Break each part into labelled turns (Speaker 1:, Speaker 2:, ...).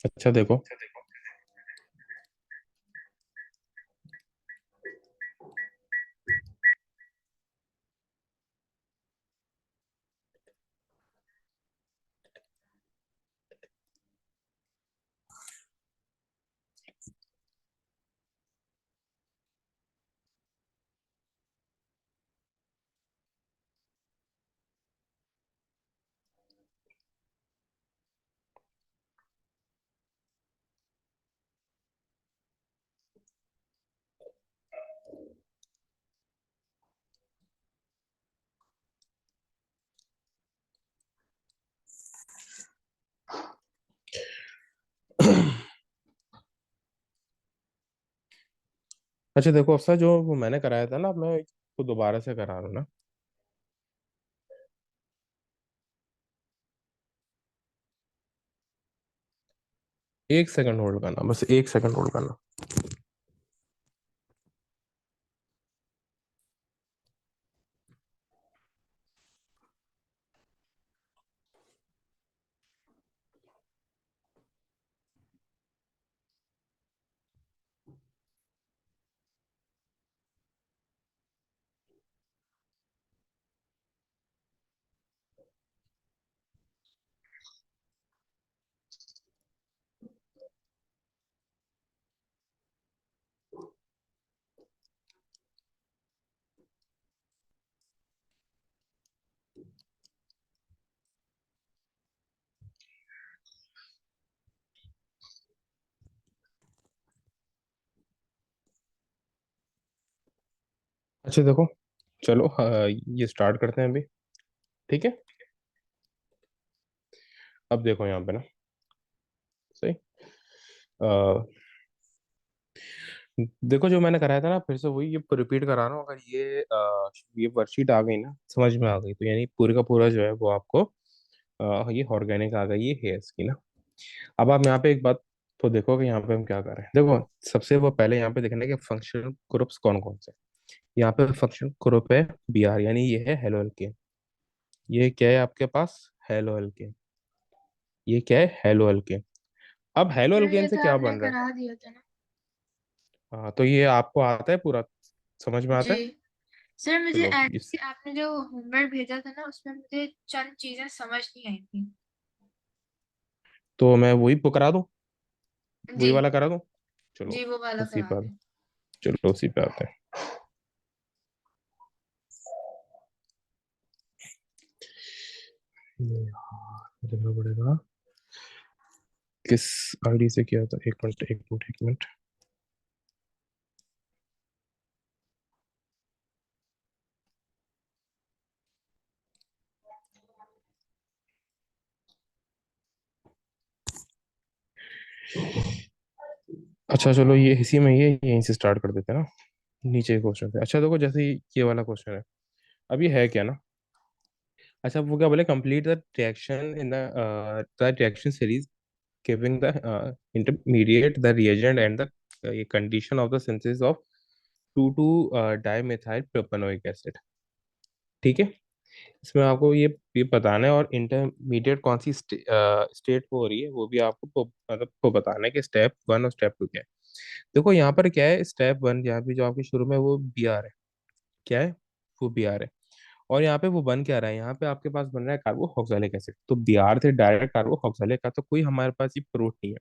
Speaker 1: अच्छा देखो। अच्छा देखो अफसर, जो वो मैंने कराया था ना, मैं उसको दोबारा से करा रहा हूँ ना। 1 सेकंड होल्ड करना, बस 1 सेकंड होल्ड करना। अच्छा देखो, चलो ये स्टार्ट करते हैं अभी। ठीक है। अब देखो यहाँ पे ना। सही। अ, देखो जो मैंने कराया था ना, फिर से वही ये रिपीट करा रहा हूँ। अगर ये वर्कशीट आ गई ना, समझ में आ गई, तो यानी पूरे का पूरा जो है वो आपको ये ऑर्गेनिक आ गई, ये हेयर्स की ना। अब आप यहाँ पे एक बात तो देखो कि यहाँ पे हम क्या कर रहे हैं। देखो सबसे वो पहले यहाँ पे देखने के फंक्शनल ग्रुप्स कौन कौन से। यहाँ पे फंक्शनल ग्रुप है Br, यानी ये है हेलो एल्केन। ये क्या है आपके पास? Halo alkane. ये क्या है? Halo alkane. अब हेलो
Speaker 2: सर
Speaker 1: एल्केन
Speaker 2: ये
Speaker 1: से
Speaker 2: तो
Speaker 1: क्या
Speaker 2: आपने
Speaker 1: बन रहा है?
Speaker 2: करा दिया था ना।
Speaker 1: हाँ, तो ये आपको आता है पूरा, समझ में आता
Speaker 2: जी
Speaker 1: है?
Speaker 2: सर, मुझे
Speaker 1: चलो इस,
Speaker 2: एक्चुअली आपने जो होमवर्क भेजा था ना उसमें मुझे चंद चीजें समझ नहीं आई थी।
Speaker 1: तो मैं वही करा दूं,
Speaker 2: जी।
Speaker 1: वही वाला करा दूं। चलो
Speaker 2: जी वो वाला
Speaker 1: उसी
Speaker 2: करा
Speaker 1: पर,
Speaker 2: दें।
Speaker 1: चलो उसी पे आते हैं। ये यार देखना पड़ेगा किस आईडी से किया था। एक मिनट, एक मिनट, एक मिनट। अच्छा चलो, ये इसी में ये यहीं से स्टार्ट कर देते हैं ना। नीचे क्वेश्चन पे अच्छा देखो, जैसे ये वाला क्वेश्चन है। अब ये है क्या ना। अच्छा वो क्या बोले, complete the reaction in the reaction series giving the intermediate the reagent and the ये condition of the synthesis of 2 dimethyl propanoic acid. ठीक है। इसमें आपको ये बताना है, और इंटरमीडिएट कौन सी स्टेट हो रही है वो भी आपको मतलब को बताना है कि स्टेप 1 और स्टेप 2 क्या है। देखो यहाँ पर क्या है, स्टेप 1 यहाँ पे जो आपके शुरू में वो Br है। क्या है? वो Br है। और यहाँ पे वो बन क्या रहा है, यहाँ पे आपके पास बन रहा है कार्बोक्सिलिक एसिड। तो Br से डायरेक्ट कार्बोक्सिलिक का तो कोई हमारे पास ये रूट नहीं है।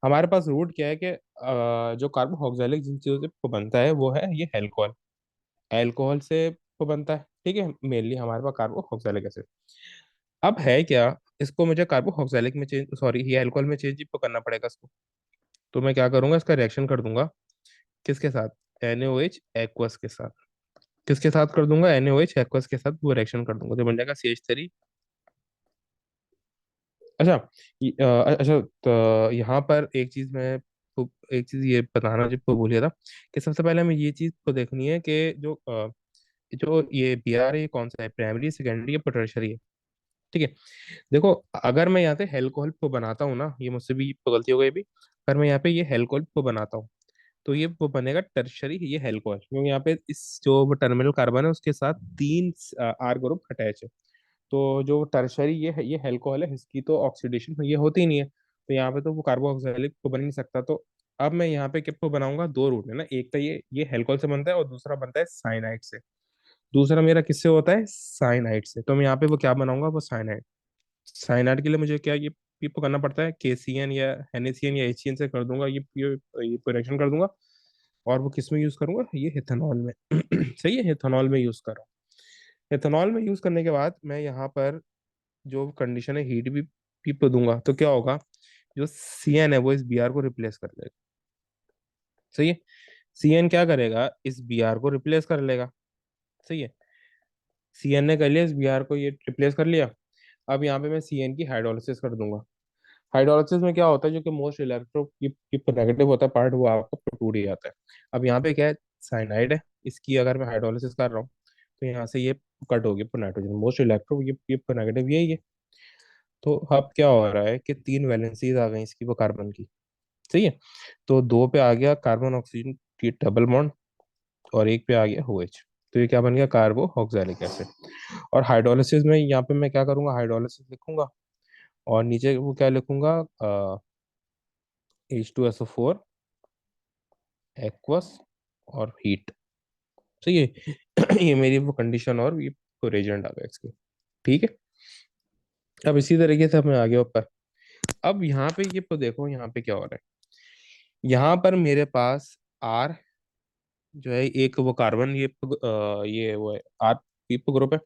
Speaker 1: हमारे पास रूट क्या है कि जो कार्बोक्सिलिक जिन चीजों से वो बनता है वो है ये एल्कोहल। एल्कोहल से वो बनता है। ठीक है, मेनली हमारे पास कार्बोक्सिलिक एसिड। अब है क्या, इसको मुझे कार्बोक्सिलिक में चेंज, सॉरी ये अल्कोहल में चेंज तो करना पड़ेगा इसको। तो मैं क्या करूंगा, इसका रिएक्शन कर दूंगा। किसके साथ? NaOH एक्वस के साथ। किसके साथ कर दूंगा? NaOH एक्वस के साथ वो रिएक्शन कर दूंगा, तो बन जाएगा CH3। अच्छा अच्छा तो यहाँ पर एक चीज मैं एक चीज ये बताना जो भूल गया था, कि सबसे पहले हमें ये चीज को देखनी है कि जो ये Br है, ये कौन सा है, प्राइमरी, सेकेंडरी या पोटर्शरी है। ठीक है। देखो, अगर मैं यहाँ पे हेल्कोहल को बनाता हूँ ना, ये मुझसे भी गलती हो गई भी, अगर मैं यहाँ पे ये हेल्कोहल को बनाता हूँ तो ये वो बनेगा टर्शरी ये हेल्कोहल, क्योंकि यहाँ पे इस जो टर्मिनल कार्बन है उसके साथ तीन आर ग्रुप अटैच है। तो जो टर्शरी ये हेल्कोहल है, इसकी तो ऑक्सीडेशन ये होती ही नहीं है, तो यहाँ पे तो वो कार्बोक्सिलिक तो बन ही नहीं सकता। तो अब मैं यहाँ पे किसको बनाऊंगा, दो रूट है ना, एक तो ये हेल्कोहल से बनता है और दूसरा बनता है साइनाइड से। दूसरा मेरा किससे होता है, साइनाइड से। तो मैं यहाँ पे वो क्या बनाऊंगा, वो साइनाइड। साइनाइड के लिए मुझे क्या ये पीपो करना पड़ता है, KCN या NaCN या HCN से कर दूंगा, ये रिएक्शन कर दूंगा। और वो किस में यूज करूंगा, ये इथेनॉल में। सही है, इथेनॉल में यूज कर रहा हूँ। इथेनॉल में यूज करने के बाद मैं यहाँ पर जो कंडीशन है हीट भी पीपो दूंगा, तो क्या होगा, जो CN है वो इस Br को रिप्लेस कर लेगा। सही है। CN क्या करेगा, इस Br को रिप्लेस कर लेगा। सही है। CN ने कर लिया, इस Br को ये रिप्लेस कर लिया। अब यहाँ पे मैं CN की हाइड्रोलिसिस कर दूंगा। हाइड्रोलिसिस में क्या होता है, जो कि मोस्ट इलेक्ट्रो की नेगेटिव होता है पार्ट, वो आपका टूट ही जाता है। अब यहाँ पे क्या है, साइनाइड है, इसकी अगर मैं हाइड्रोलिसिस कर रहा हूँ तो यहाँ से ये कट होगी पर नाइट्रोजन, मोस्ट इलेक्ट्रो ये पर नेगेटिव यही है। तो अब क्या हो रहा है कि तीन वैलेंसीज आ गई इसकी, वो कार्बन की। सही है। तो दो पे आ गया कार्बन ऑक्सीजन की डबल बॉन्ड, और एक पे आ गया OH। तो ये क्या बन गया, कार्बो ऑक्सैलिक एसिड। और हाइड्रोलिसिस में यहाँ पे मैं क्या करूंगा, हाइड्रोलिसिस लिखूंगा और नीचे वो क्या लिखूंगा, H2SO4 एक्वस और हीट। सही है। ये मेरी वो कंडीशन और ये रिएजेंट आ गया इसके। ठीक है। अब इसी तरीके से मैं आ गया ऊपर। अब यहाँ पे ये तो देखो, यहाँ पे क्या हो रहा है, यहाँ पर मेरे पास R जो है, एक वो कार्बन ये वो है R पीप ग्रुप है,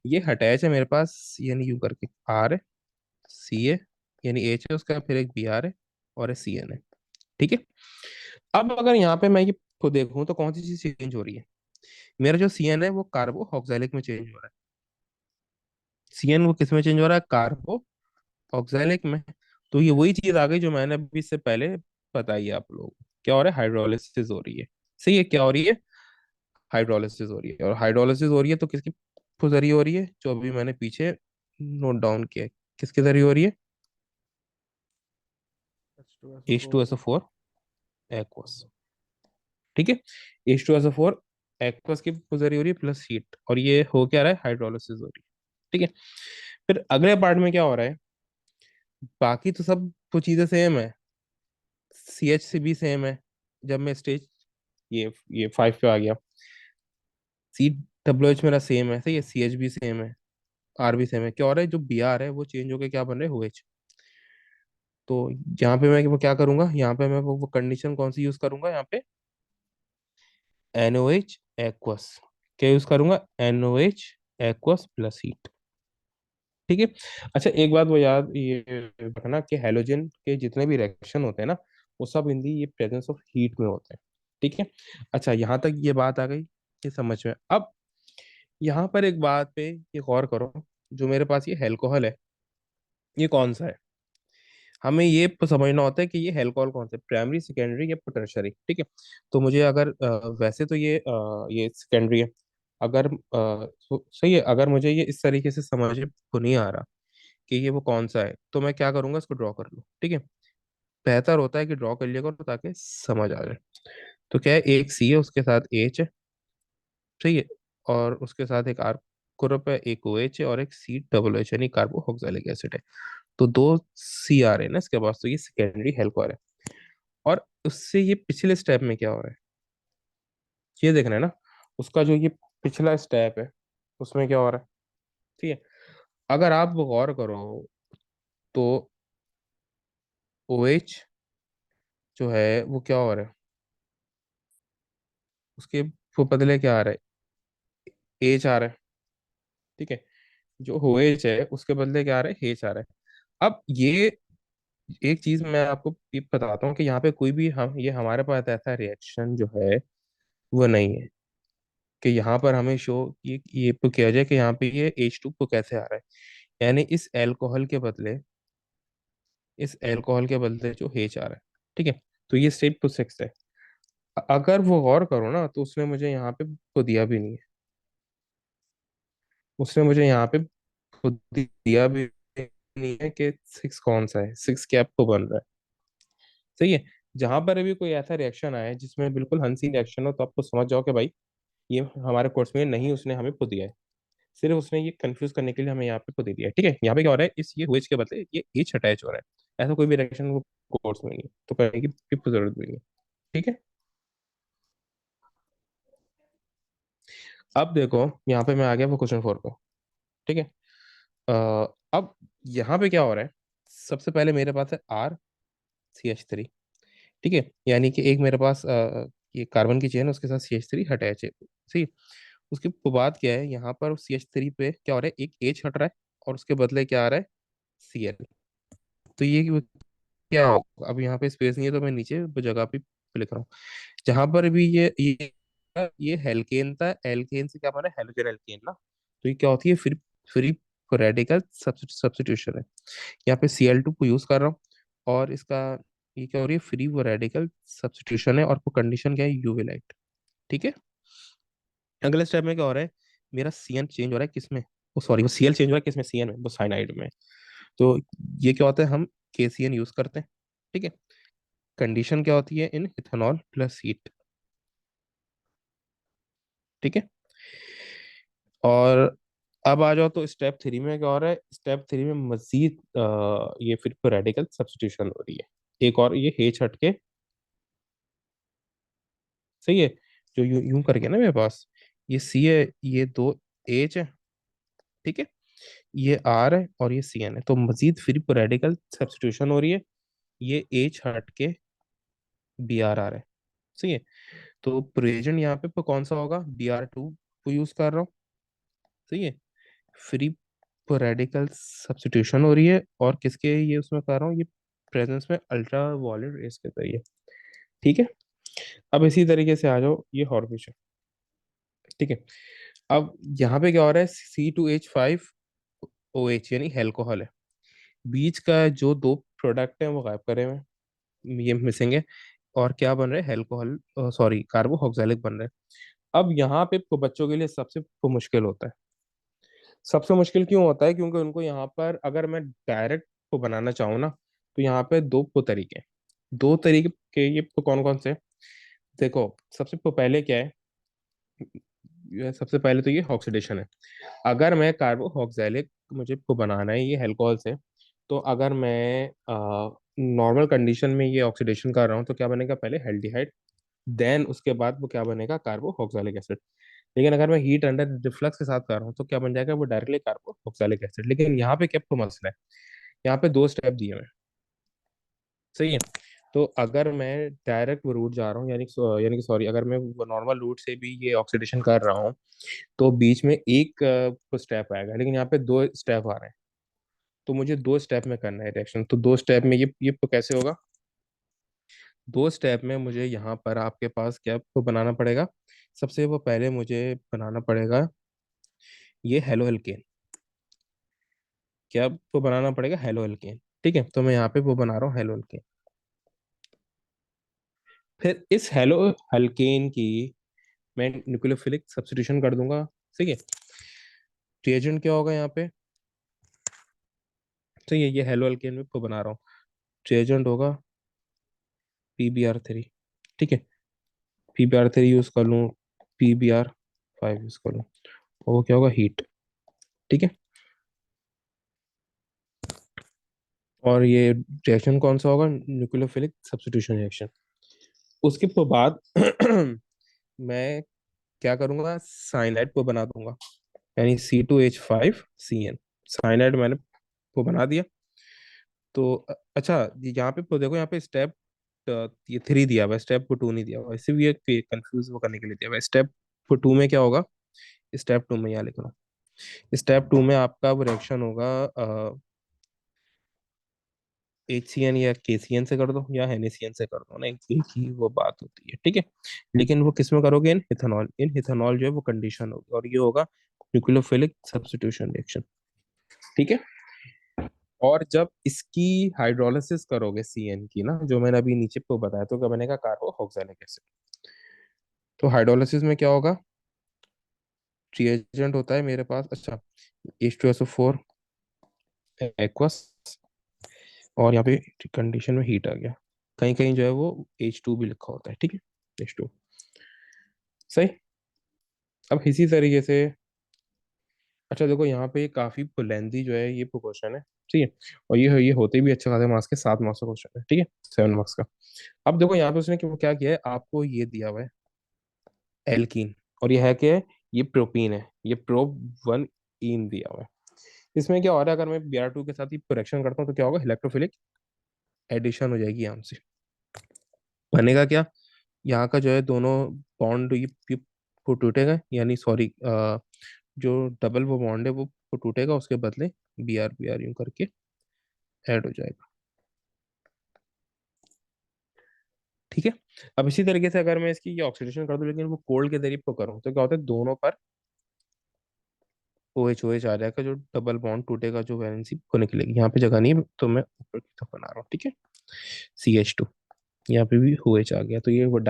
Speaker 1: ये अटैच है मेरे पास, यानी यूं करके RCA, यानी H है उसका, फिर एक Br है और एक CN है। ठीक है। अब अगर यहाँ पे मैं ये को देखूं तो कौन सी चीज चेंज हो रही है, मेरा जो CN है वो कार्बो ऑक्सैलिक में चेंज हो रहा है। CN वो किस में चेंज हो रहा है, कार्बो ऑक्सैलिक में। तो ये वही चीज आ गई जो मैंने अभी इससे पहले बताई है आप लोगों को, क्या हो रहा है, हाइड्रोलिसिस हो रही है। सही है, क्या हो रही है, हाइड्रोलिसिस हो रही है। और हाइड्रोलिसिस हो रही है तो किसके जरिए हो रही है, जो अभी मैंने पीछे नोट डाउन किया है, किसके जरिए हो रही है,
Speaker 3: H2SO4।
Speaker 1: H2SO4 aqueous. ठीक है। H2SO4 एक्वस की जरिए हो रही है प्लस हीट, और ये हो क्या रहा है, हाइड्रोलिसिस हो रही है। ठीक है। फिर अगले पार्ट में क्या हो रहा है, बाकी तो सब तो चीजें सेम है, CH भी सेम है। जब मैं स्टेज ये 5 पे आ गया, COH मेरा सेम है। सही है, CH भी सेम है, R भी सेम है। क्या हो रहा है, जो Br है वो चेंज होके क्या बन रहे हैं, OH। तो यहाँ पे मैं वो क्या करूंगा, यहाँ पे मैं वो कंडीशन कौन सी यूज करूंगा, यहाँ पे NOH एक्वस। क्या यूज करूंगा, NOH एक्वस प्लस हीट। ठीक है। अच्छा, एक बात वो याद ये रखना कि हैलोजन के जितने भी रिएक्शन होते हैं ना, वो सब इन दी ये प्रेजेंस ऑफ हीट में होते हैं। ठीक है। अच्छा, यहाँ तक ये बात आ गई कि समझ में। अब यहाँ पर एक बात पे ये गौर करो, जो मेरे पास ये अल्कोहल है, ये कौन सा है। हमें ये समझना होता है कि ये अल्कोहल कौन सा है, प्राइमरी, सेकेंडरी या टर्शियरी। ठीक है। तो मुझे अगर वैसे तो ये सेकेंडरी है। अगर सही है, अगर मुझे ये इस तरीके से समझ को नहीं आ रहा कि ये वो कौन सा है, तो मैं क्या करूंगा, इसको ड्रॉ कर लूँ। ठीक है। बेहतर होता है कि ड्रॉ कर लिया करो ताकि समझ आ जाए। तो क्या है, एक C है उसके साथ H है। सही है। और उसके साथ एक R ग्रुप है, एक OH है और एक COH यानी कार्बो ऑक्सैलिक एसिड है। तो दो CR है ना इसके पास, तो ये सेकेंडरी हेल्कोर है। और उससे ये पिछले स्टेप में क्या हो रहा है, ये देखना है ना, उसका जो ये पिछला स्टेप है उसमें क्या हो रहा है। ठीक है। अगर आप गौर करो तो OH जो है वो क्या हो रहा है, उसके वो बदले क्या आ रहा है, H आ रहा है। ठीक है। जो OH है उसके बदले क्या आ रहा है, H आ रहा है। अब ये एक चीज मैं आपको ये बताता हूँ कि यहाँ पे कोई भी हम ये हमारे पास ऐसा रिएक्शन जो है वो नहीं है कि यहाँ पर हमें शो ये तो किया जाए कि यहाँ पे ये H2 को कैसे आ रहा है। यानी इस एल्कोहल के बदले जो H आ रहा है। ठीक है। तो ये स्टेट टू सिक्स है। अगर वो गौर करो ना तो उसने मुझे यहाँ पे वो दिया भी नहीं है, उसने मुझे यहाँ पे खुद दिया भी नहीं है कि सिक्स कौन सा है, सिक्स क्या आपको बन रहा है। सही है। जहां पर भी कोई ऐसा रिएक्शन आया जिसमें बिल्कुल हंसी रिएक्शन हो, तो आपको समझ जाओ कि भाई ये हमारे कोर्स में नहीं, उसने हमें खुद दिया है। सिर्फ उसने ये कंफ्यूज करने के लिए हमें यहाँ पे खुद दे दिया है। ठीक है, यहाँ पे क्या हो रहा है, इस ये हुएज के बदले ये एच अटैच हो रहा है। ऐसा कोई भी रिएक्शन वो कोर्स में नहीं है, तो करने की जरूरत भी नहीं है। ठीक है। अब देखो यहाँ पे मैं आ गया वो क्वेश्चन 4 पे। ठीक है। अब यहाँ पे क्या हो रहा है, सबसे पहले मेरे पास है R CH3। ठीक है, यानी कि एक मेरे पास ये कार्बन की चेन, उसके साथ CH3 अटैच है। सही। उसके बाद क्या है, यहाँ पर CH3 पे क्या हो रहा है, एक H हट रहा है और उसके बदले क्या आ रहा है, Cl। तो ये क्या होगा, अब यहाँ पे स्पेस नहीं है तो मैं नीचे जगह पे लिख रहा हूँ। जहां पर भी ये हेल्केन था, एल्केन से क्या बना है, हेलोजन एल्केन ना। तो ये क्या होती है, फिर फ्री रेडिकल सब्स्टिट्यूशन है। यहाँ पे Cl2 को यूज कर रहा हूँ, और इसका ये क्या हो रही है, फ्री वो रेडिकल सब्स्टिट्यूशन है, और वो कंडीशन क्या है, यूवी लाइट। ठीक है। अगले स्टेप में क्या हो रहा है, मेरा CN चेंज हो रहा है किसमें, वो सॉरी वो Cl चेंज हो रहा है किसमें, CN में, वो साइनाइड में। तो ये क्या होता है, हम KCN यूज करते हैं। ठीक है। कंडीशन क्या होती है, इन इथेनॉल प्लस हीट। ठीक है। और अब आ जाओ तो स्टेप 3 में क्या हो रहा है, स्टेप 3 में मजीद ये फिर रेडिकल सब्स्टिट्यूशन हो रही है, एक और ये H हट के। सही है। जो यूं यूं करके ना मेरे पास ये C है, ये दो H है। ठीक है। ये R है और ये CN है, तो मजीद फिर रेडिकल सब्स्टिट्यूशन हो रही है। ये H हट के BR आ रहा है। सही है। तो प्रेजेंट यहाँ पे कौन सा होगा, Br2 को यूज कर रहा हूँ। सही है। फ्री रेडिकल सब्स्टिट्यूशन हो रही है, और किसके ये उसमें कर रहा हूँ, ये प्रेजेंस में अल्ट्रा वायलेट रेस के जरिए। ठीक है। अब इसी तरीके से आ जाओ ये हॉर्बिश है। ठीक है। अब यहाँ पे क्या हो रहा है, C2H5OH यानी अल्कोहल है। बीच का जो दो प्रोडक्ट है वो गायब करे हुए हैं, ये मिसिंग है। और क्या बन रहा है, अल्कोहल, सॉरी कार्बोक्सिलिक बन रहा है। अब यहाँ पे बच्चों के लिए सबसे मुश्किल होता है। सबसे मुश्किल क्यों होता है, क्योंकि उनको यहाँ पर अगर मैं डायरेक्ट को बनाना चाहूँ ना, तो यहाँ पे तरीके हैं। दो तरीके के ये कौन कौन से, देखो सबसे पहले क्या है, ये सबसे पहले तो ये ऑक्सीडेशन है। अगर मैं कार्बोक्सिलिक मुझे को बनाना है ये अल्कोहल से, तो अगर मैं नॉर्मल कंडीशन में ये ऑक्सीडेशन कर रहा हूँ तो क्या बनेगा, पहले एल्डिहाइड, देन उसके बाद वो क्या बनेगा, कार्बोक्सिलिक एसिड। लेकिन अगर मैं हीट अंडर रिफ्लक्स के साथ कर रहा हूँ तो क्या बन जाएगा, वो डायरेक्टली कार्बोक्सिलिक एसिड। लेकिन यहाँ पे क्या तो मसला है, यहाँ पे दो स्टेप दिए हुए हैं। सही है। तो अगर मैं डायरेक्ट वो रूट जा रहा हूँ, यानी कि सॉरी, अगर मैं वो नॉर्मल रूट से भी ये ऑक्सीडेशन कर रहा हूँ, तो बीच में एक स्टेप आएगा, लेकिन यहाँ पे दो स्टेप आ रहे हैं। तो मुझे दो स्टेप में करना है रिएक्शन, तो दो स्टेप में ये तो कैसे होगा, दो स्टेप में मुझे यहाँ पर आपके पास क्या तो बनाना पड़ेगा। सबसे वो पहले मुझे बनाना पड़ेगा ये हेलो एल्केन। क्या वो बनाना पड़ेगा, हेलो एल्केन। ठीक है, तो मैं यहाँ पे वो बना रहा हूँ हेलो एल्केन। फिर इस हेलो एल्केन की मैं न्यूक्लियोफिलिक सब्स्टिट्यूशन कर दूंगा। ठीक है। रिएजेंट क्या होगा यहाँ पे, तो ये हेलो एल्केन में वो बना रहा हूँ। रिएजेंट होगा PbR3। ठीक है। PbR3 यूज कर लूँ, PbR5 यूज कर लूँ, और वो क्या होगा, हीट। ठीक है। और ये रिएक्शन कौन सा होगा, न्यूक्लियोफिलिक सब्स्टिट्यूशन रिएक्शन। उसके बाद मैं क्या करूंगा, साइनाइड को बना दूंगा, यानी C2H5CN। साइनाइड मैंने को बना दिया। तो अच्छा, यहाँ पे तो देखो, यहाँ पे स्टेप ये 3 दिया हुआ है, स्टेप 2 नहीं दिया हुआ, इसे भी ये कंफ्यूज वो करने के लिए दिया हुआ है। स्टेप 2 में क्या होगा, स्टेप 2 में यहाँ लिख रहा हूँ, स्टेप 2 में आपका वो रिएक्शन होगा, HCN या KCN से कर दो या NaCN से कर दो ना, एक ही वो बात होती है। ठीक है। लेकिन वो किस में करोगे, इन इथेनॉल जो है वो कंडीशन होगी, और ये होगा न्यूक्लियोफिलिक सब्स्टिट्यूशन रिएक्शन। ठीक है। और जब इसकी हाइड्रोलिसिस करोगे CN की ना, जो मैंने अभी नीचे को बताया, तो क्या बनेगा, कार्बोक्सिलिक एसिड। तो हाइड्रोलिसिस में क्या होगा, रिएजेंट होता है मेरे पास, अच्छा H2SO4, एक्वस, और यहाँ पे कंडीशन में हीट आ गया। कहीं कहीं जो है वो H2 भी लिखा होता है, ठीक है, H2। सही। अब इसी तरीके से, अच्छा देखो यहाँ पे काफी लेंथी जो है ये क्वेश्चन है, ठीक है, और ये होते भी अच्छे खासे मार्क्स के, 7 मार्क्स का क्वेश्चन है, ठीक है, 7 मार्क्स का। अब देखो यहाँ पे उसने क्या किया है, आपको ये दिया हुआ है एल्कीन, और ये है क्या है, ये प्रोपीन है, ये प्रोप 1 इन दिया हुआ है। इसमें क्या हो रहा है, अगर मैं Br2 के साथ ही रिएक्शन करता हूँ तो क्या होगा, इलेक्ट्रोफिलिक एडिशन हो जाएगी यहाँ से। बनेगा क्या, यहाँ का जो है दोनों बॉन्ड ये वो टूटेगा, यानी सॉरी, जो डबल वो बॉन्ड है वो टूटेगा, उसके बदले Br यूं करके ऐड हो जाएगा, ठीक है। अब इसी तरीके से अगर मैं इसकी ये ऑक्सीडेशन कर दूं, लेकिन वो कोल्ड के जरिए को करूँ, तो क्या होता है, दोनों पर OH आ जाएगा, जो डबल बॉन्ड टूटेगा, जो वैलेंसी को निकलेगी, यहाँ पे जगह नहीं है तो मैं ऊपर की तरफ बना रहा हूँ, ठीक है। CH2, यहाँ पे भी OH आ गया, तो ये वो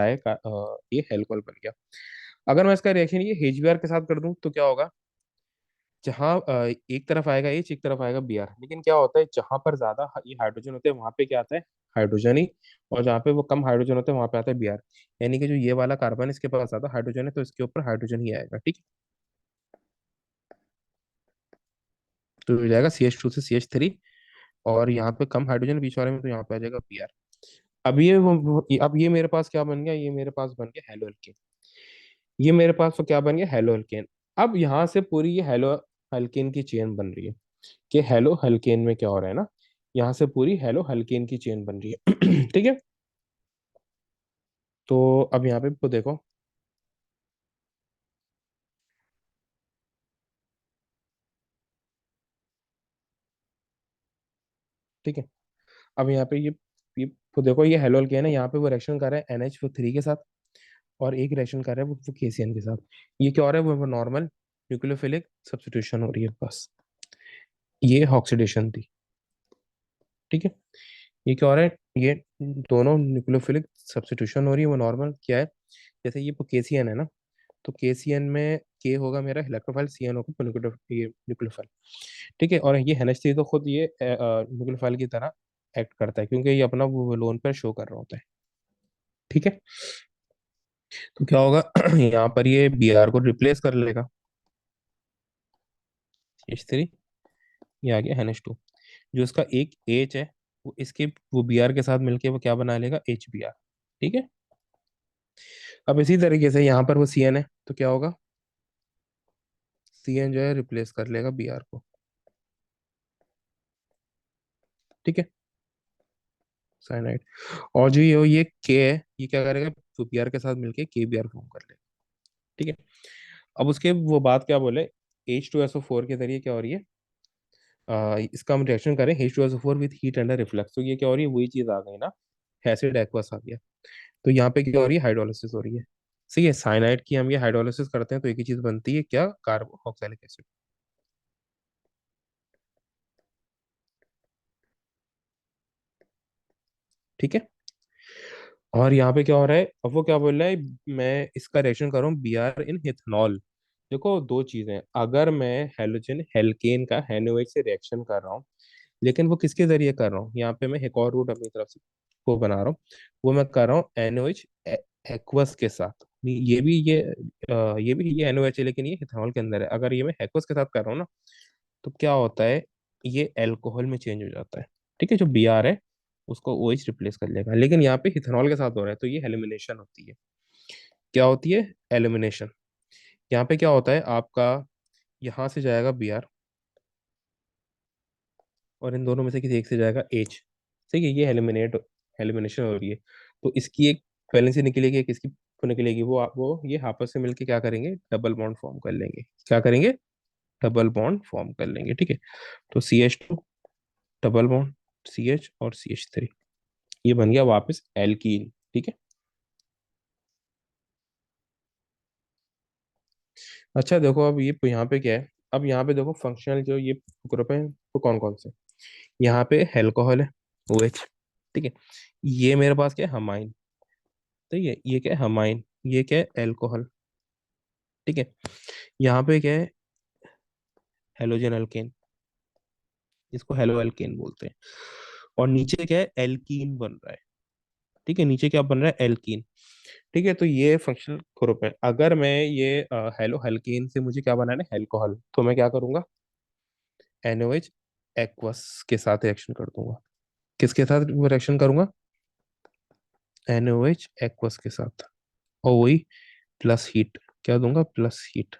Speaker 1: ये हेल्कोल बन गया। अगर मैं इसका रिएक्शन ये HBr के साथ कर दूं तो क्या होगा, जहाँ एक तरफ आएगा H, एक तरफ आएगा Br, लेकिन क्या होता है, जहां पर ज्यादा ये हाइड्रोजन होते हैं वहां पे क्या आता है, हाइड्रोजन ही, और जहाँ पे वो कम हाइड्रोजन होते हैं वहां पे आता है Br। यानी कि जो ये वाला कार्बन इसके पास ज्यादा हाइड्रोजन है तो इसके ऊपर हाइड्रोजन ही आएगा, ठीक है। तो हो जाएगा CH2 से CH3, और यहाँ पे कम हाइड्रोजन बीच वाले में, तो यहाँ पे आ जाएगा Br। अब अब ये मेरे पास क्या बन गया, ये मेरे पास बन गया हेलो एल्केन। ये मेरे पास तो क्या बन गया, हेलो एल्केन। अब यहाँ से पूरी ये हेलो एल्केन की चेन बन रही है, कि हेलो हल्केन में क्या हो रहा है ना, यहाँ से पूरी हेलो हल्केन की चेन बन रही है ठीक है। तो अब यहाँ पे तो देखो, ठीक है। अब यहाँ पे ये तो देखो, ये हेलो हल्केन है, यहाँ पे वो रिएक्शन कर रहा है NH3 के साथ, और एक रिएक्शन कर रहा है वो KCN के साथ। ये क्या हो रहा है, वो नॉर्मल न्यूक्लियोफिलिक सब्स्टिट्यूशन हो रही है बस, ये ऑक्सीडेशन थी, ठीक है। ये क्या हो रहा है, ये दोनों न्यूक्लियोफिलिक सब्स्टिट्यूशन हो रही है, वो नॉर्मल क्या है, जैसे ये KCN है ना, तो KCN में K होगा मेरा इलेक्ट्रोफाइल, CN होगा ये न्यूक्लियोफाइल, ठीक है। और ये NH3 तो खुद ये न्यूक्लियोफाइल की तरह एक्ट करता है, क्योंकि ये अपना वो लोन पर शो कर रहा होता है, ठीक है। तो क्या होगा यहाँ पर ये Br को रिप्लेस कर लेगा, H3, ये आ गया NH2। जो इसका एक H है, वो इसके वो Br के साथ मिलके वो क्या बना लेगा, HBr, ठीक है। अब इसी तरीके से यहाँ पर वो CN है, तो क्या होगा, CN जो है रिप्लेस कर लेगा Br को, ठीक है, साइनाइड। और जो ये के है, ये क्या करेगा, तो Br के साथ मिलके KBr फॉर्म कर लेगा, ठीक है। अब उसके वो बात क्या बोले, H2SO4 के जरिए क्या हो रही है, इसका हम रिएक्शन करें H2SO4 with heat under reflux, तो ये क्या हो रही है, वही चीज आ गई ना, एसिड एक्वस आ गया। तो यहाँ पे क्या हो रही है, हाइड्रोलिसिस हो रही है। सही है, साइनाइड की हम ये हाइड्रोलिसिस करते हैं तो एक ही चीज बनती है, क्या, कार्बोक्सिलिक एसिड, ठीक है। और यहाँ पे क्या हो रहा है, अब वो क्या बोल रहा है, मैं इसका रिएक्शन कर रहा हूँ Br इन इथेनॉल। देखो दो चीजें, अगर मैं हेलोजन हेल्केन का NaOH से रिएक्शन कर रहा हूँ, लेकिन वो किसके जरिए कर रहा हूँ, यहाँ पे मैं एक और रूट अपनी तरफ से वो बना रहा हूँ, वो मैं कर रहा हूँ NaOH एक्वस के साथ। ये भी ये NaOH है, लेकिन ये इथेनॉल के अंदर है। अगर ये मैं एक्वस के साथ कर रहा हूँ ना, तो क्या होता है, ये अल्कोहल में चेंज हो जाता है, ठीक है। जो Br है उसको OH रिप्लेस कर लेगा, लेकिन यहाँ पे इथेनॉल के साथ हो रहा है, तो ये एलिमिनेशन होती है। क्या होती है, एलिमिनेशन। यहाँ पे क्या होता है आपका, यहाँ से जाएगा Br, और इन दोनों में से किसी एक से जाएगा H, ठीक है, ये एलिमिनेशन हो रही है। तो इसकी एक वैलेंसी निकलेगी, एक इसकी वो निकलेगी, वो ये आपस में मिलके क्या करेंगे, डबल बॉन्ड फॉर्म कर लेंगे। क्या करेंगे, डबल बॉन्ड फॉर्म कर लेंगे, ठीक है। तो CH2 डबल बॉन्ड, CH और CH3, ये बन गया वापस एल्कीन, ठीक है। अच्छा देखो, अब ये यहाँ पे क्या है, अब यहाँ पे देखो फंक्शनल जो ये ग्रुप है वो कौन कौन से, यहाँ पे अल्कोहल है, OH, ठीक है। ये मेरे पास क्या है, हमाइन, ठीक है, ये क्या है, हमाइन, ये क्या है, अल्कोहल, ठीक है। यहाँ पे क्या है, हेलोजन अल्केन, इसको हेलो एल्केन बोलते हैं। और नीचे क्या है, एल्कीन बन रहा है। ठीक है, नीचे क्या बन रहा है, एल्कीन। ठीक है, तो ये फंक्शनल ग्रुप है। अगर मैं ये हेलो एल्कीन से मुझे क्या बनाना है, एल्कोहल, तो मैं क्या करूंगा, NaOH एक्वस के साथ रिएक्शन कर दूंगा। किसके साथ रिएक्शन करूंगा, NaOH एक्वस के साथ। और वही प्लस हीट, क्या दूंगा, प्लस हीट।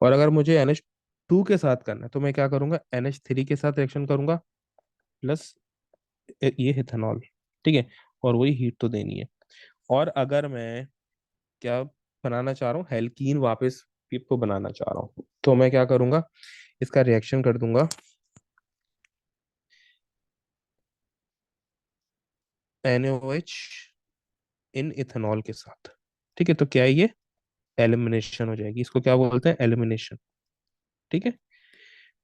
Speaker 1: और अगर मुझे NH2 के साथ करना है तो मैं क्या करूंगा, NH3 के साथ रिएक्शन करूंगा, प्लस ये इथेनॉल। ठीक है, और वही हीट तो देनी है। और अगर मैं क्या बनाना चाह रहा हूँ, हेल्कीन वापस पिप को बनाना चाह रहा हूँ, तो मैं क्या करूंगा, इसका रिएक्शन कर दूंगा NaOH इन इथेनॉल के साथ। ठीक है, तो क्या है ये, एलिमिनेशन हो जाएगी, इसको क्या बोलते हैं, एलिमिनेशन। ठीक है,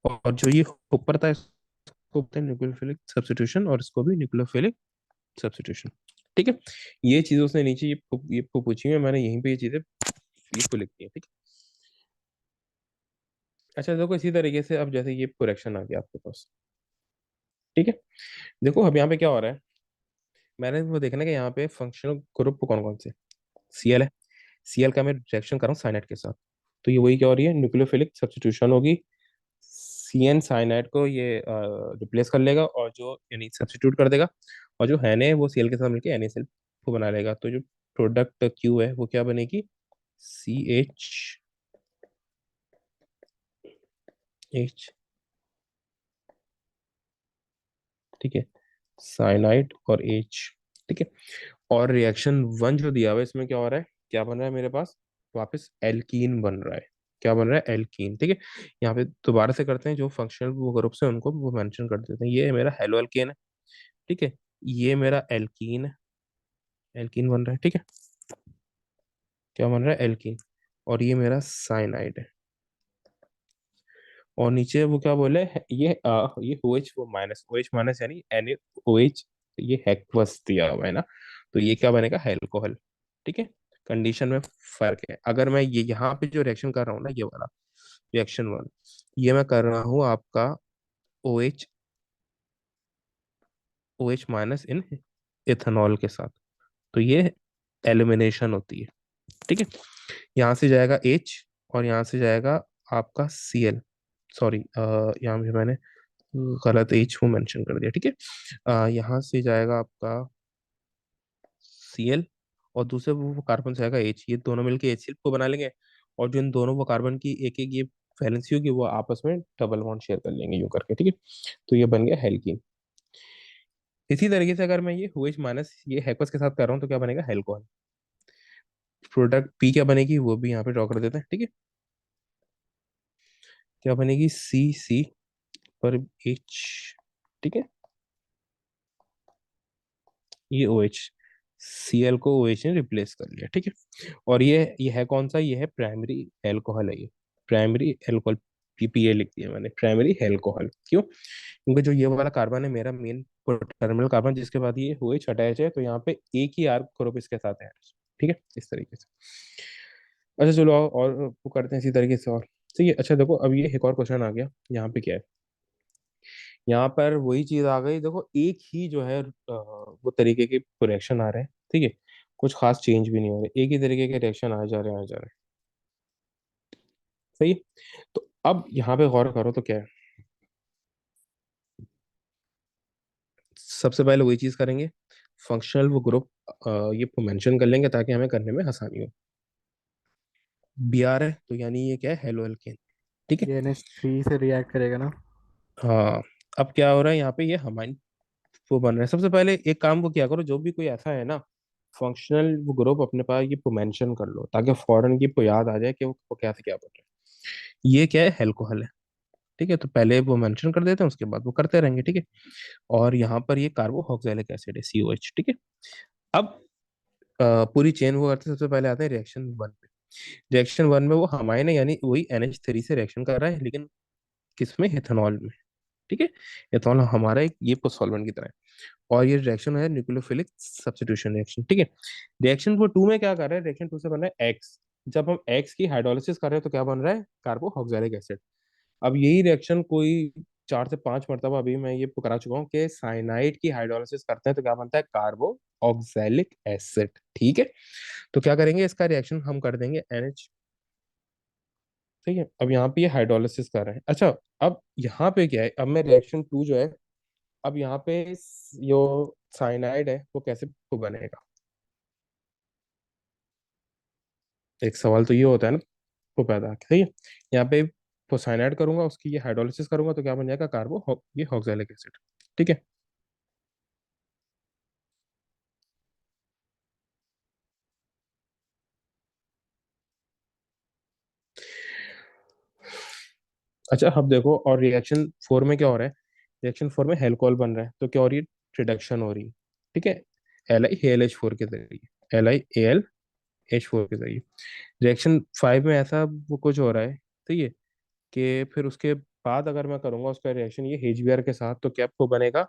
Speaker 1: और जो ये ऊपर था इसको बोलते हैं न्यूक्लियोफिलिक सब्स्टिट्यूशन, और इसको भी न्यूक्लियोफिलिक सब्स्टिट्यूशन। ठीक है, ये चीजें उसने नीचे ये पूछी है, मैंने यहीं पे ये चीजें इसको लिखी है। ठीक है, अच्छा देखो इसी तरीके से अब जैसे ये प्रोडक्शन आ गया आपके पास। ठीक है, देखो अब यहाँ पे क्या हो रहा है, मैंने वो देखना है कि यहाँ पे फंक्शनल ग्रुप कौन कौन से, Cl है। Cl का मैं रिएक्शन कर रहा हूँ साइनाइड के साथ, तो ये वही क्या हो रही है, न्यूक्लियोफिलिक सब्स्टिट्यूशन होगी। CN साइनाइड को ये रिप्लेस कर लेगा, और जो यानी सब्स्टिट्यूट कर देगा, और जो है ने वो Cl के साथ मिलकर NaCl को बना लेगा। तो जो प्रोडक्ट Q है वो क्या बनेगी, CH। ठीक है, साइनाइड और H। ठीक है, और रिएक्शन 1 जो दिया हुआ है इसमें क्या हो रहा है, क्या बन रहा है मेरे पास, वापस एल्कीन बन रहा है। क्या बन रहा है, एल्कीन। ठीक है, यहाँ पे दोबारा से करते हैं, जो फंक्शनल वो ग्रुप्स है उनको वो मेंशन कर देते हैं। ये मेरा हेलो एल्केन है। ठीक है, ये मेरा एल्कीन है, एल्कीन बन रहा है। ठीक है, क्या बन रहा है, एल्कीन। और ये मेरा साइनाइड है। और नीचे वो क्या बोले, ये OH वो माइनस, OH माइनस यानी NaOH, ये हेक्वस दिया हुआ है ना, तो ये क्या बनेगा, हेल्कोहल। ठीक है, कंडीशन में फर्क है। अगर मैं ये यहाँ पे जो रिएक्शन कर रहा हूँ ना, ये वाला रिएक्शन 1, ये मैं कर रहा हूँ आपका OH, OH माइनस इन इथेनॉल के साथ, तो ये एलिमिनेशन होती है। ठीक है, यहाँ से जाएगा H, और यहाँ से जाएगा आपका Cl। सॉरी, यहाँ पे मैंने गलत H को मेंशन कर दिया। ठीक है, यहाँ से जाएगा आपका Cl, और दूसरे वो कार्बन से आएगा H, ये दोनों मिलके HCl को बना लेंगे। और जो इन दोनों वो कार्बन की एक एक ये वैलेंसी होगी, वो आपस में डबल बॉन्ड शेयर कर लेंगे यूं करके। ठीक है, तो ये बन गया हेल्कीन। इसी तरीके से अगर मैं ये OH माइनस ये हेक्वस के साथ कर रहा हूँ तो क्या बनेगा, हेल्कोहल। प्रोडक्ट P क्या बनेगी वो भी यहाँ पे ड्रॉ कर देते हैं। ठीक है, क्या बनेगी, C पर H। ठीक है, ये OH, Cl को OH ने रिप्लेस कर लिया। ठीक है, और ये है कौन सा, ये है प्राइमरी एल्कोहल है, ये प्राइमरी एल्कोहल। PPA लिख दिया मैंने, प्राइमरी एल्कोहल। क्यों, क्योंकि जो ये वाला कार्बन है मेरा मेन टर्मिनल कार्बन, जिसके बाद ये OH अटैच है, तो यहाँ पे एक ही आर्क ग्रुप इसके साथ है। ठीक है, इस तरीके से। अच्छा चलो और वो करते हैं इसी तरीके से। और ठीक है, अच्छा देखो अब ये एक और क्वेश्चन आ गया। यहाँ पे क्या है, यहाँ पर वही चीज आ गई, देखो एक ही जो है वो तरीके के रिएक्शन आ रहे हैं। ठीक है, कुछ खास चेंज भी नहीं हो रहे, एक ही तरीके के रिएक्शन आ जा रहे हैं, आ जा रहे हैं। सही है? तो अब यहाँ पे गौर करो तो क्या है, सबसे पहले वही चीज करेंगे, फंक्शनल वो ग्रुप ये मेंशन कर लेंगे ताकि हमें करने में आसानी हो। Br है तो यानी ये क्या है, हेलो एल्केन। ठीक है,
Speaker 3: ये NH3 से रिएक्ट करेगा ना।
Speaker 1: हाँ। अब क्या हो रहा है यहाँ पे, ये हमारी वो बन रहा है। सबसे पहले एक काम को क्या करो, जो भी कोई ऐसा है ना फंक्शनल वो ग्रुप अपने पास, ये मेंशन कर लो ताकि फौरन की याद आ जाए कि वो क्या से क्या बन रहा है। ये क्या है, एल्कोहल है। ठीक है, तो पहले वो मेंशन कर देते हैं, उसके बाद वो करते रहेंगे। ठीक है, और यहाँ पर ये कार्बोक्सिलिक एसिड है, COH। ठीक है, अब पूरी चेन वो करते हैं, सबसे पहले आते हैं रिएक्शन 1 पे। रिएक्शन 1 में वो हमारे यानी वही NH3 से रिएक्शन कर रहा है, लेकिन किसमें, इथेनॉल में। ठीक है, इथेनॉल हमारा एक ये सॉल्वेंट की तरह है। और ये रिएक्शन है न्यूक्लियोफिलिक सब्स्टिट्यूशन रिएक्शन। ठीक है, रिएक्शन वो 2 में क्या कर रहा है, रिएक्शन 2 से बन रहा है एक्स। जब हम एक्स की हाइड्रोलिसिस कर रहे हैं तो क्या बन रहा है, कार्बोक्सिलिक एसिड। अब यही रिएक्शन कोई 4 से 5 मरतबा अभी मैं ये करा चुका हूँ कि साइनाइड की हाइड्रोलिसिस करते हैं तो क्या बनता है, कार्बो ऑक्सैलिक एसिड। ठीक है, तो क्या करेंगे, इसका रिएक्शन हम कर देंगे NH। ठीक है, अब यहाँ पे ये हाइड्रोलिसिस कर रहे हैं। अच्छा, अब यहाँ पे क्या है, अब मैं रिएक्शन 2 जो है, अब यहाँ पे जो साइनाइड है वो कैसे बनेगा। एक सवाल तो ये होता है ना, वो पैदा, सही है। यहाँ पे साइनाइड करूंगा, उसकी ये हाइड्रोलिसिस करूंगा तो क्या बन जाएगा, ये ऑक्सैलिक एसिड। ठीक है। अच्छा, अब देखो, और रिएक्शन 4 में क्या हो रहा है, रिएक्शन 4 में हेल्कोल बन रहा है, तो क्या हो रही है, रिडक्शन हो रही है। ठीक है, LiAlH4 के जरिए, LiAlH4 के जरिए। रिएक्शन 5 में ऐसा वो कुछ हो रहा है, ठीक है, कि फिर उसके बाद अगर मैं करूंगा उसका रिएक्शन ये HBr के साथ, तो क्या वो बनेगा,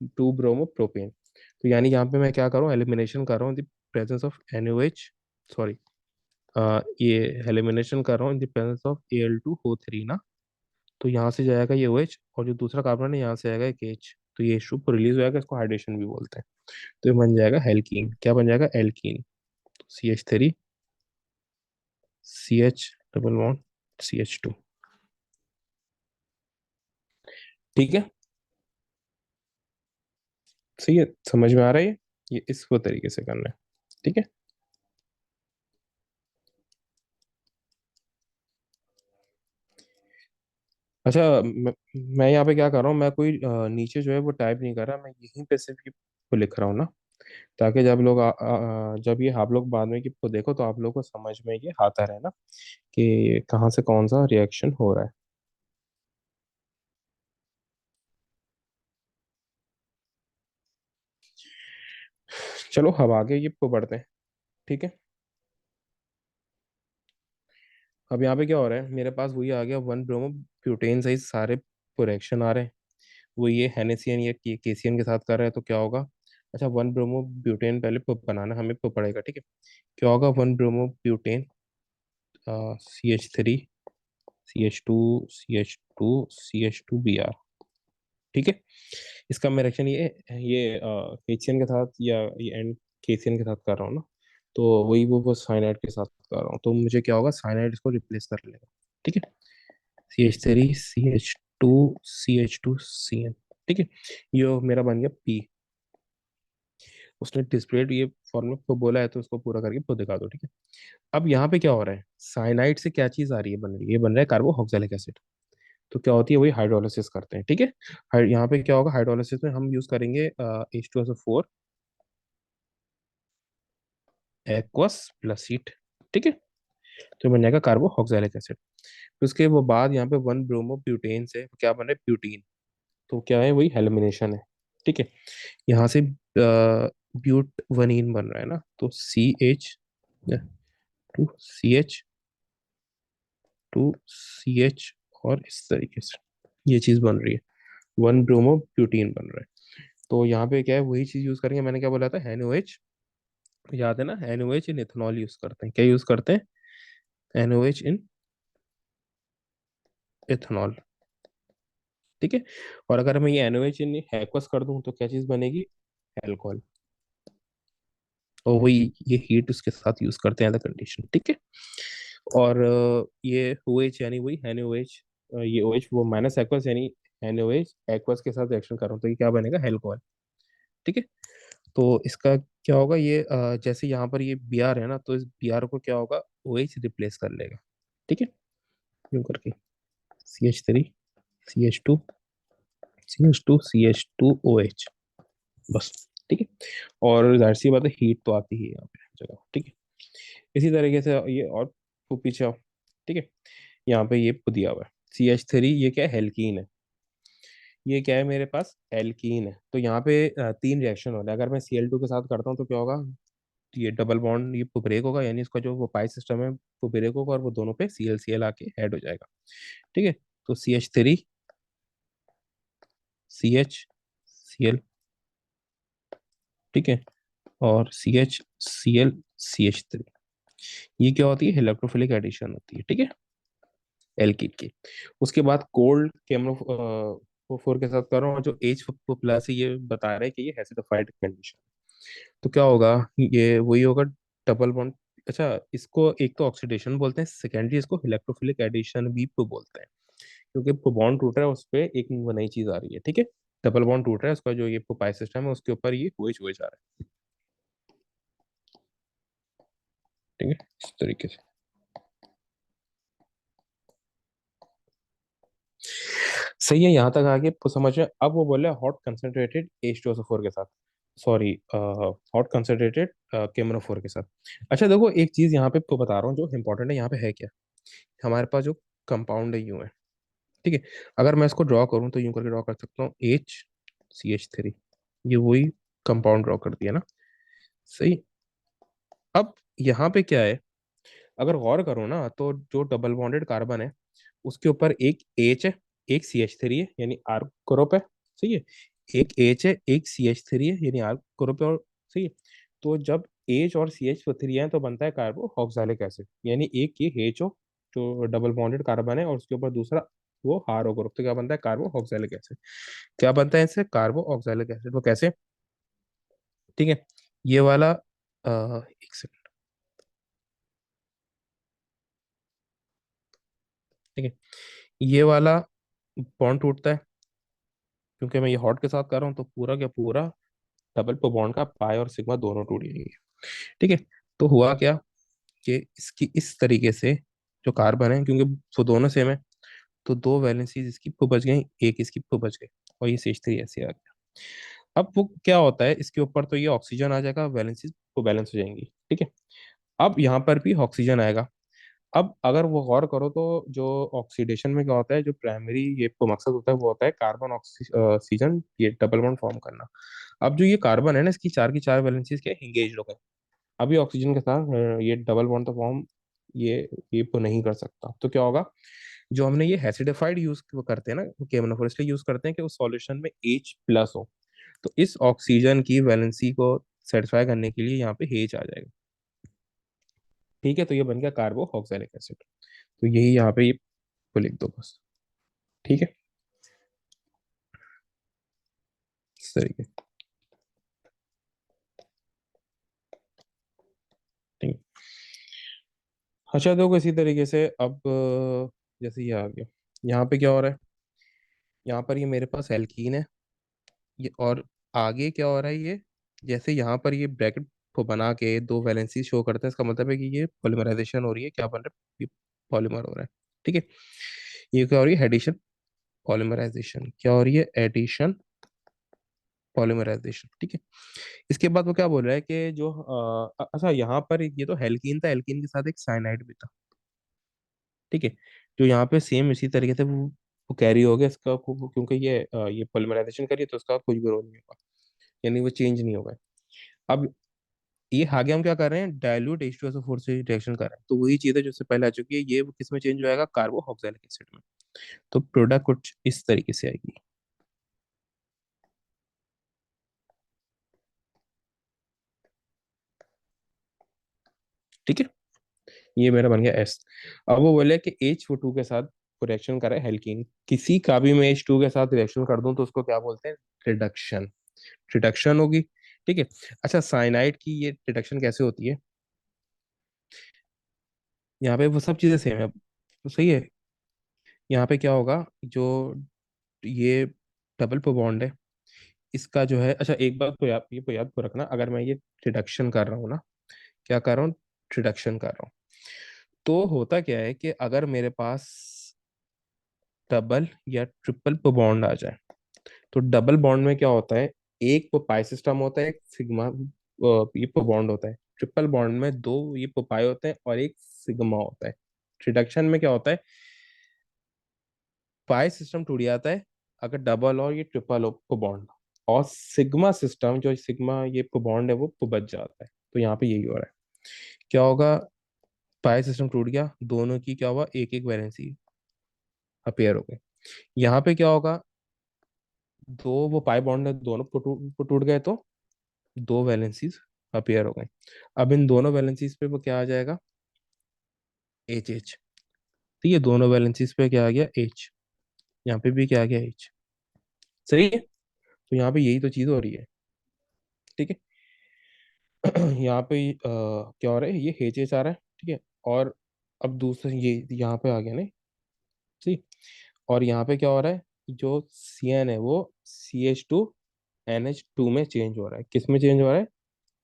Speaker 1: 2 ब्रोमो प्रोपेन। तो यानी यहाँ पे मैं क्या कर रहा हूँ, एलिमिनेशन कर रहा हूँ in the presence of NaOH, sorry, ये एलिमिनेशन कर रहा हूँ in the presence of Al2O3 ना। तो यहाँ से जाएगा ये OH, और जो दूसरा कार्बन है यहाँ से आएगा एक H, तो ये H2 रिलीज हो जाएगा, इसको हाइड्रेशन भी बोलते हैं। तो ये बन जाएगा हेल्कीन, क्या बन जाएगा, alkene. CH3, CH double bond, CH2। ठीक है, सही है, समझ में आ रहा है ये इसको तरीके से करना है। ठीक है। अच्छा, मैं यहाँ पे क्या कर रहा हूँ, मैं कोई नीचे जो है वो टाइप नहीं कर रहा, मैं यहीं पे सिर्फ ये को लिख रहा हूँ ना, ताकि जब लोग जब ये आप लोग बाद में कि को देखो तो आप लोग को समझ में ये आता रहे ना कि कहाँ से कौन सा रिएक्शन हो रहा है। चलो, अब आगे ये को बढ़ते हैं। ठीक है, अब यहाँ पे क्या हो रहा है, मेरे पास वही आ गया, 1 ब्रोमो ब्यूटेन सहित सारे रिएक्शन आ रहे हैं। वो ये हेनेसियन या केसियन के साथ कर रहे हैं, तो क्या होगा। अच्छा, 1 ब्रोमो ब्यूटेन पहले बनाना हमें पड़ेगा। ठीक है, क्या होगा, 1 bromo butane, CH3, CH2, CH2, CH2 Br। ठीक है, इसका मैं रिएक्शन ये केसियन के साथ या ये एंड केसियन के साथ कर रहा हूँ ना, तो वही वो साइनाइड के साथ कर रहा हूँ, तो मुझे क्या होगा, साइनाइड इसको रिप्लेस कर लेगा। ठीक है, CH3, CH2, CH2, CN। ठीक है, ये मेरा बन गया P। उसने डिस्प्लेड ये फॉर्मूला को बोला है, तो उसको पूरा करके तो दिखा दो। ठीक है, अब यहाँ पे क्या हो रहा है, साइनाइड से क्या चीज आ रही है, बन रही है, ये बन रहा है कार्बोक्सिलिक एसिड। तो क्या होती है, वही हाइड्रोलिसिस करते हैं। ठीक है, यहाँ पे क्या होगा, हाइड्रोलिसिस में हम यूज करेंगे H2SO4 एक्वस प्लस हीट। ठीक है, तो बन जाएगा कार्बोक्सिलिक एसिड। फिर उसके वो बाद यहाँ पे 1 ब्रोमो ब्यूटेन से क्या बन रहा है, ब्यूटीन। तो क्या है, वही हेलिमिनेशन है। ठीक है, यहाँ से ब्यूट वनीन बन रहा है ना, तो CH2CH और इस तरीके से ये चीज बन रही है, 1 ब्रोमो ब्यूटीन बन रहा है। तो यहाँ पे क्या है, वही चीज यूज करेंगे, मैंने क्या बोला था, NaOH, याद है ना, NaOH इन इथेनॉल यूज करते हैं, क्या यूज करते हैं, NaOH इन इथेनॉल। ठीक है, और अगर मैं ये NaOH इन एक्वस कर दूं तो क्या चीज बनेगी, एल्कोहल। और वही ये हीट उसके साथ यूज करते हैं एज कंडीशन। ठीक है, और ये OH यानी वही NaOH, ये OH वो माइनस एक्वस यानी NaOH एक्वस के साथ रिएक्शन कर रहा हूँ, तो ये क्या बनेगा, एल्कोहल। ठीक है, तो इसका क्या होगा, ये जैसे यहाँ पर ये Br है ना, तो इस Br को क्या होगा, OH रिप्लेस कर लेगा। ठीक है, यूं करके CH3, CH2, CH2, OH, बस। ठीक है, और जाहिर सी बात है, हीट तो आती ही है यहाँ पे हर जगह। ठीक है, इसी तरीके से ये और पीछे आओ। ठीक है, यहाँ पे ये दिया हुआ है CH3, ये क्या है, हेल्कीन है। ये क्या है, मेरे पास एल्कीन है। तो यहाँ पे 3 रिएक्शन हो रहा है, अगर मैं Cl2 के साथ करता हूँ तो क्या होगा, ये डबल बॉन्ड ये ब्रेक होगा, यानी इसका जो वो पाई सिस्टम है वो ब्रेक होगा, और वो दोनों पे Cl आके ऐड हो जाएगा। ठीक है, तो CH3, CH, Cl। ठीक है, और CH, Cl, CH3, ये क्या होती है, इलेक्ट्रोफिलिक एडिशन होती है। ठीक है, एल्कीन की। उसके बाद कोल्ड केमो फोर के साथ कर रहा हूँ और जो एच प्लस है ये बता रहा है कि ये एसिडिफाइड कंडीशन। तो क्या होगा, ये वही होगा, डबल बॉन्ड। अच्छा, इसको एक तो ऑक्सीडेशन बोलते हैं, सेकेंडरी इसको इलेक्ट्रोफिलिक एडिशन भी तो बोलते हैं, क्योंकि बॉन्ड टूट रहा है उस पर एक नई चीज आ रही है। ठीक है, डबल बॉन्ड टूट रहा है, उसका जो ये पाई सिस्टम है उसके ऊपर ये हुए हुए जा रहा है। ठीक है, इस तरीके से। सही है, यहाँ तक आगे समझ में। अब वो बोले हॉट कंसनट्रेटेड H2SO4 के साथ, सॉरी, हॉट कंसनट्रेटेड KMnO4 के साथ। अच्छा देखो, एक चीज यहाँ पे तो बता रहा हूँ जो इंपॉर्टेंट है, यहाँ पे है क्या, हमारे पास जो कंपाउंड है यूं है। ठीक है, अगर मैं इसको ड्रॉ करूँ तो यूं करके ड्रॉ कर सकता हूँ, HCH3, ये वही कंपाउंड ड्रॉ कर दिया ना। सही। अब यहाँ पे क्या है, अगर गौर करो ना तो जो डबल बॉन्डेड कार्बन है उसके ऊपर एक H है, एक CH3 है, यानी R ग्रुप है। सही है, एक H है, एक CH3 है, यानी R ग्रुप है। और सही है, तो जब H और CH3 है तो बनता है कार्बो ऑक्सैलिक एसिड, यानी एक ये HO जो डबल बॉन्डेड कार्बन है और उसके ऊपर दूसरा वो हारो ग्रुप, तो क्या बनता है, कार्बो ऑक्सैलिक एसिड। क्या बनता है इससे, कार्बो ऑक्सैलिक एसिड। वो कैसे? ठीक है, ये वाला एक सेकंड। ठीक है, ये वाला बॉन्ड टूटता है, क्योंकि मैं ये हॉट के साथ कर रहा हूँ तो पूरा क्या पूरा डबल बॉन्ड का पाई और सिग्मा दोनों टूट जाएंगे। ठीक है, तो हुआ क्या कि इसकी इस तरीके से जो कार्बन है, क्योंकि वो दोनों सेम है, तो दो वैलेंसीज इसकी बच गई, एक इसकी बच गई, और ये CH3 ऐसे आ गया। अब वो क्या होता है, इसके ऊपर तो ये ऑक्सीजन आ जाएगा, वैलेंसीज को बैलेंस हो जाएंगी। ठीक है, अब यहाँ पर भी ऑक्सीजन आएगा। अब अगर वो गौर करो तो जो ऑक्सीडेशन में क्या होता है, जो प्राइमरी ये तो मकसद होता है वो होता है कार्बन ऑक्सीजन ये डबल बॉन्ड फॉर्म करना। अब जो ये कार्बन है ना, इसकी चार की चार वैलेंसीज क्या एंगेज हो गए। अभी ऑक्सीजन के साथ ये डबल बॉन्ड तो फॉर्म ये तो नहीं कर सकता, तो क्या होगा, जो हमने ये एसिडिफाइड यूज करते हैं ना KMnO4 इसलिए यूज करते हैं कि उस सॉल्यूशन में H प्लस हो, तो इस ऑक्सीजन की वैलेंसी को सेटिस्फाई करने के लिए यहाँ पे H आ जाएगा। ठीक है, तो ये बन गया कार्बो ऑक्सैलिक एसिड। तो यही यहाँ पे ये को लिख दो बस। ठीक है, इस तरीके। ठीक है, अच्छा देखो इसी तरीके से अब जैसे ये आ गया, यहाँ पे क्या हो रहा है, यहाँ पर ये मेरे पास एल्कीन है, ये और आगे क्या हो रहा है, ये जैसे यहाँ पर ये ब्रैकेट को बना के दो वैलेंसी शो करते हैं, इसका मतलब है कि ये पॉलीमराइजेशन हो रही है, क्या बन रहा है, ये पॉलीमर हो रहा है। ठीक है, ये क्या हो रही है, एडिशन पॉलीमराइजेशन, क्या हो रही है, एडिशन पॉलीमराइजेशन। ठीक है, इसके बाद वो क्या बोल रहा है कि जो अच्छा यहाँ पर ये तो हेल्कीन था, हेल्कीन के साथ एक साइनाइड भी था। ठीक है, जो यहाँ पे सेम इसी तरीके से वो कैरी हो गया इसका क्योंकि ये पॉलीमराइजेशन करिए तो उसका कुछ भी रोल नहीं होगा, यानी वो चेंज नहीं होगा। अब ये आगे हम क्या कर रहे हैं, डाइल्यूट H2SO4 से रिएक्शन कर रहे हैं, तो वही चीज है जो इससे पहले आ चुकी है, ये किस में चेंज हो जाएगा, कार्बो ऑक्सैलिक एसिड में। तो प्रोडक्ट कुछ इस तरीके से आएगी। ठीक है, ये मेरा बन गया S। अब वो बोले कि H2 के साथ रिएक्शन करे हेल्कीन, किसी का भी मैं H2 के साथ रिएक्शन कर दूं तो उसको क्या बोलते हैं, रिडक्शन। रिडक्शन होगी। ठीक है, अच्छा साइनाइड की ये रिडक्शन कैसे होती है, यहाँ पे वो सब चीजें सेम है, तो सही है। यहाँ पे क्या होगा, जो ये डबल बॉन्ड है इसका जो है, अच्छा एक बात को याद को रखना, अगर मैं ये रिडक्शन कर रहा हूँ ना, क्या कर रहा हूँ, रिडक्शन कर रहा हूँ, तो होता क्या है कि अगर मेरे पास डबल या ट्रिपल बॉन्ड आ जाए, तो डबल बॉन्ड में क्या होता है, एक पाई सिस्टम होता है, एक सिग्मा ये बॉन्ड होता है। ट्रिपल बॉन्ड में दो ये पाई होते हैं और एक सिग्मा होता है। रिडक्शन में क्या होता है, पाई सिस्टम टूट जाता है अगर डबल और ये ट्रिपल हो बॉन्ड, और सिग्मा सिस्टम जो सिग्मा ये बॉन्ड है वो बच जाता है। तो यहाँ पे यही हो रहा है, क्या होगा, पाई सिस्टम टूट गया, दोनों की क्या हुआ, एक एक वैलेंसी अपीयर हो गई। यहाँ पे क्या होगा, दो वो पाई बॉन्ड है दोनों टूट गए, तो दो वैलेंसीज अपीयर हो गए। अब इन दोनों वैलेंसीज पे वो क्या आ जाएगा, H। तो ये दोनों वैलेंसीज पे क्या आ गया, H, यहाँ पे भी क्या आ गया, H। सही है। तो यहाँ पे यही तो चीज हो रही है। ठीक है। यहाँ पे क्या हो रहा है, ये हेचेस आ रहा है। ठीक है। और अब दूसरा ये यहाँ पे आ गया नहीं। सी। और यहाँ पे क्या हो रहा है, जो सी एन है वो CH2NH2 में चेंज हो रहा है। किस में चेंज हो रहा है?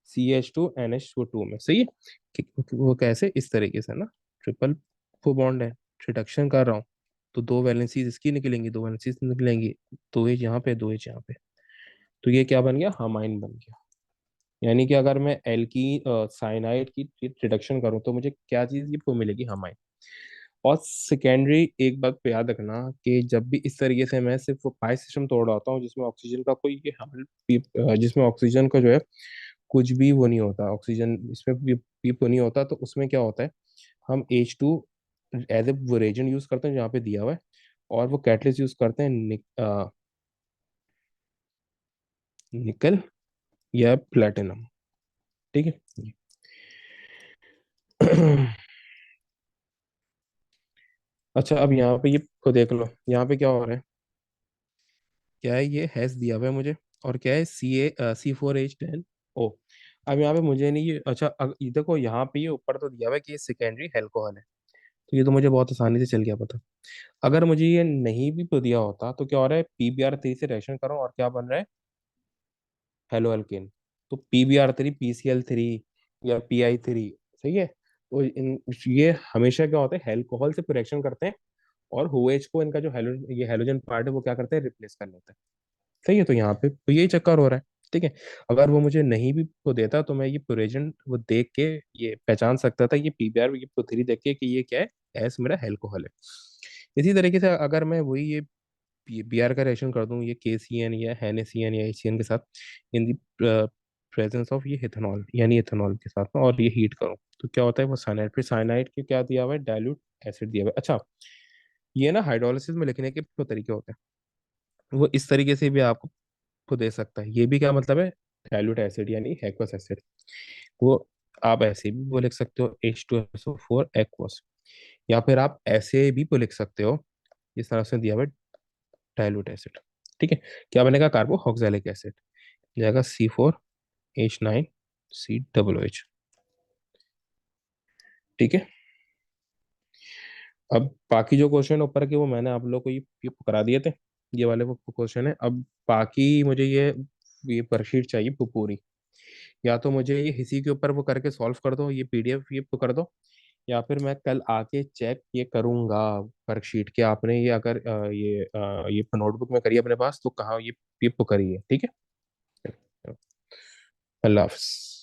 Speaker 1: CH2NH2 में। सही है। वो कैसे, इस तरीके से ना, ट्रिपल वो बॉन्ड है, रिडक्शन कर रहा हूँ, तो दो वैलेंसीज इसकी निकलेंगी, दो वैलेंसीज निकलेंगी, दो एच यहाँ पे, दो एच यहाँ पे। तो ये क्या बन गया, हमाइन बन गया। यानी कि अगर मैं एल की साइनाइड की रिडक्शन करूं तो मुझे क्या चीज ये वो मिलेगी, हमाइन। और सेकेंडरी एक बात पे याद रखना कि जब भी इस तरीके से मैं सिर्फ पाई सिस्टम तोड़ रहा होता हूँ जिसमें ऑक्सीजन का कोई ये जिसमें ऑक्सीजन का जो है कुछ भी वो नहीं होता, ऑक्सीजन इसमें भी पीप वो नहीं होता, तो उसमें क्या होता है, हम H2 एज ए वो रेजेंट यूज करते हैं जहाँ पे दिया हुआ है, और वो कैटलिस्ट यूज करते हैं निकल या प्लेटिनम। ठीक है। अच्छा, अब यहाँ पे ये को देख लो, यहाँ पे क्या हो रहा है, क्या है, ये हैश दिया हुआ है मुझे, और क्या है, C4H10O। अब यहाँ पे मुझे नहीं ये, अच्छा ये देखो यहाँ पे ये ऊपर तो दिया हुआ है कि ये सेकेंडरी एल्कोहल है, तो ये तो मुझे बहुत आसानी से चल गया पता। अगर मुझे ये नहीं भी तो दिया होता तो क्या हो रहा है, PBr3 से रिएक्शन करो और क्या बन रहा है, हेलो एल्केन। तो PBr3 PCl3 या PI3। सही है। तो ये हमेशा क्या होता है, एल्कोहल से रिएक्शन करते हैं, और OH को इनका जो ये हेलोजन पार्ट है वो क्या करते हैं, रिप्लेस कर लेते हैं। सही है। तो यहाँ पे तो यही चक्कर हो रहा है। ठीक है। अगर वो मुझे नहीं भी वो देता तो मैं ये प्रोजेंट वो देख के ये पहचान सकता था, ये PBr ये PO3 देख के कि ये क्या है, एस मेरा एल्कोहल है। इसी तरीके से अगर मैं वही ये BR का रिएक्शन कर दूं ये KCN या NaCN या HCN के साथ, इन दी प्रेजेंस ऑफ ये इथेनॉल यानी इथेनॉल के साथ में, और ये हीट करूं, तो क्या होता है, वो साइनाइड, फिर साइनाइड के क्या दिया हुआ है, डाइल्यूट एसिड दिया हुआ है। अच्छा, ये ना हाइड्रोलिसिस में लिखने के दो तरीके होते हैं, वो इस तरीके से भी आपको को दे सकता है। ये भी क्या मतलब है, डाइल्यूट एसिड यानी एक्वस एसिड। वो आप ऐसे भी वो लिख सकते हो, H2SO4 एक्वस, या फिर आप ऐसे भी वो लिख सकते हो इस तरह से दिया हुआ डाइल्यूट एसिड। ठीक है। क्या बनेगा, कार्बोक्सिलिक एसिड जाएगा C4H9COOH। ठीक है। अब बाकी जो क्वेश्चन ऊपर के वो मैंने आप लोग को ये करा दिए थे, ये वाले वो क्वेश्चन है। अब बाकी मुझे ये वर्कशीट चाहिए पूरी, या तो मुझे ये इसी के ऊपर वो करके सॉल्व कर दो, ये PDF ये कर दो, या फिर मैं कल आके चेक ये करूंगा वर्कशीट के, आपने ये अगर ये नोटबुक में करी है अपने पास तो कहाँ ये करी है। ठीक है। अल्लाह हाफ़िज़।